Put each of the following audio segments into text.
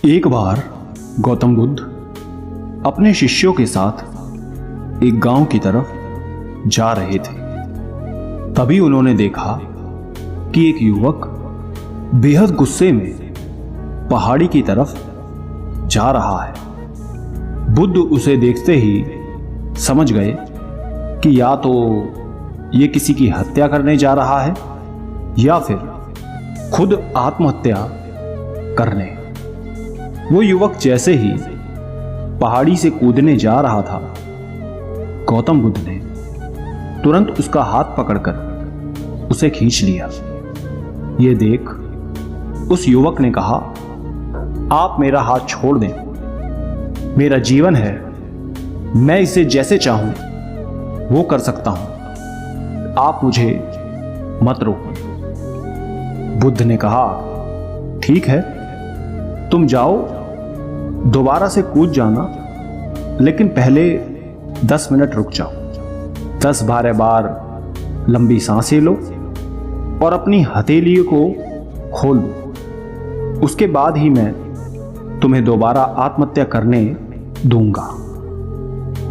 एक बार गौतम बुद्ध अपने शिष्यों के साथ एक गांव की तरफ जा रहे थे। तभी उन्होंने देखा कि एक युवक बेहद गुस्से में पहाड़ी की तरफ जा रहा है। बुद्ध उसे देखते ही समझ गए कि या तो ये किसी की हत्या करने जा रहा है या फिर खुद आत्महत्या करने। वो युवक जैसे ही पहाड़ी से कूदने जा रहा था, गौतम बुद्ध ने तुरंत उसका हाथ पकड़कर उसे खींच लिया। ये देख उस युवक ने कहा, आप मेरा हाथ छोड़ दें, मेरा जीवन है, मैं इसे जैसे चाहूं वो कर सकता हूं, आप मुझे मत रोको। बुद्ध ने कहा, ठीक है, तुम जाओ, दोबारा से कूद जाना, लेकिन पहले 10 मिनट रुक जाओ। 10-12 बार लंबी सांसें लो और अपनी हथेली को खोल दो। उसके बाद ही मैं तुम्हें दोबारा आत्महत्या करने दूंगा,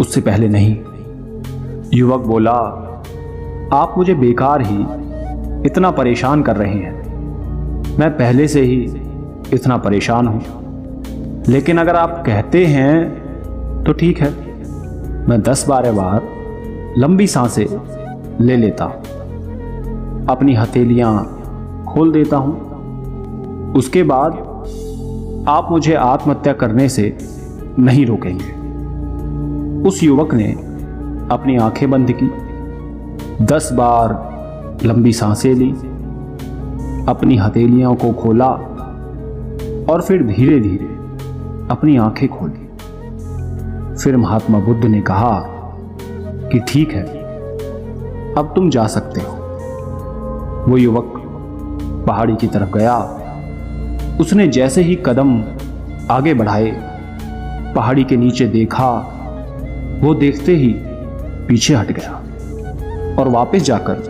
उससे पहले नहीं। युवक बोला, आप मुझे बेकार ही इतना परेशान कर रहे हैं। मैं पहले से ही इतना परेशान हूं, लेकिन अगर आप कहते हैं तो ठीक है, मैं 10-12 बार लंबी सांसें ले लेता हूं, अपनी हथेलियां खोल देता हूं। उसके बाद आप मुझे आत्महत्या करने से नहीं रोकेंगे। उस युवक ने अपनी आंखें बंद की, 10 बार लंबी सांसें ली, अपनी हथेलियों को खोला और फिर धीरे धीरे अपनी आंखें खोली। फिर महात्मा बुद्ध ने कहा कि ठीक है, अब तुम जा सकते हो। वो युवक पहाड़ी की तरफ गया। उसने जैसे ही कदम आगे बढ़ाए, पहाड़ी के नीचे देखा, वो देखते ही पीछे हट गया और वापस जाकर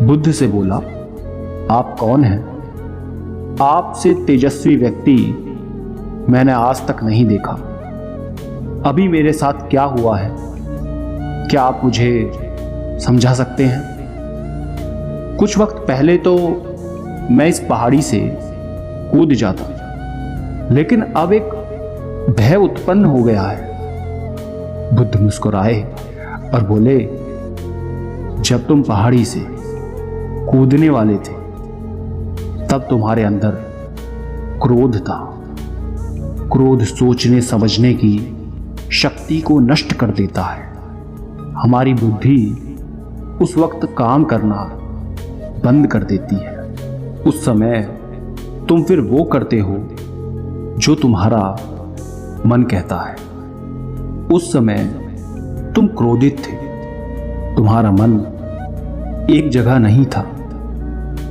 बुद्ध से बोला, आप कौन हैं? आपसे तेजस्वी व्यक्ति मैंने आज तक नहीं देखा। अभी मेरे साथ क्या हुआ है, क्या आप मुझे समझा सकते हैं? कुछ वक्त पहले तो मैं इस पहाड़ी से कूद जाता, लेकिन अब एक भय उत्पन्न हो गया है। बुद्ध मुस्कुराए और बोले, जब तुम पहाड़ी से कूदने वाले थे तब तुम्हारे अंदर क्रोध था। क्रोध सोचने समझने की शक्ति को नष्ट कर देता है। हमारी बुद्धि उस वक्त काम करना बंद कर देती है। उस समय तुम फिर वो करते हो जो तुम्हारा मन कहता है। उस समय तुम क्रोधित थे, तुम्हारा मन एक जगह नहीं था।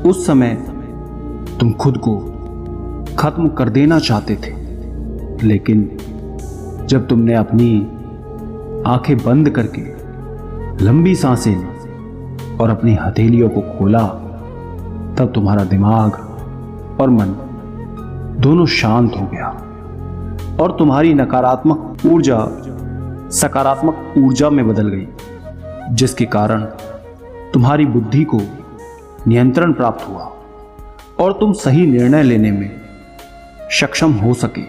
उस समय तुम खुद को खत्म कर देना चाहते थे, लेकिन जब तुमने अपनी आंखें बंद करके लंबी सांसें ली और अपनी हथेलियों को खोला, तब तुम्हारा दिमाग और मन दोनों शांत हो गया और तुम्हारी नकारात्मक ऊर्जा सकारात्मक ऊर्जा में बदल गई, जिसके कारण तुम्हारी बुद्धि को नियंत्रण प्राप्त हुआ और तुम सही निर्णय लेने में सक्षम हो सके।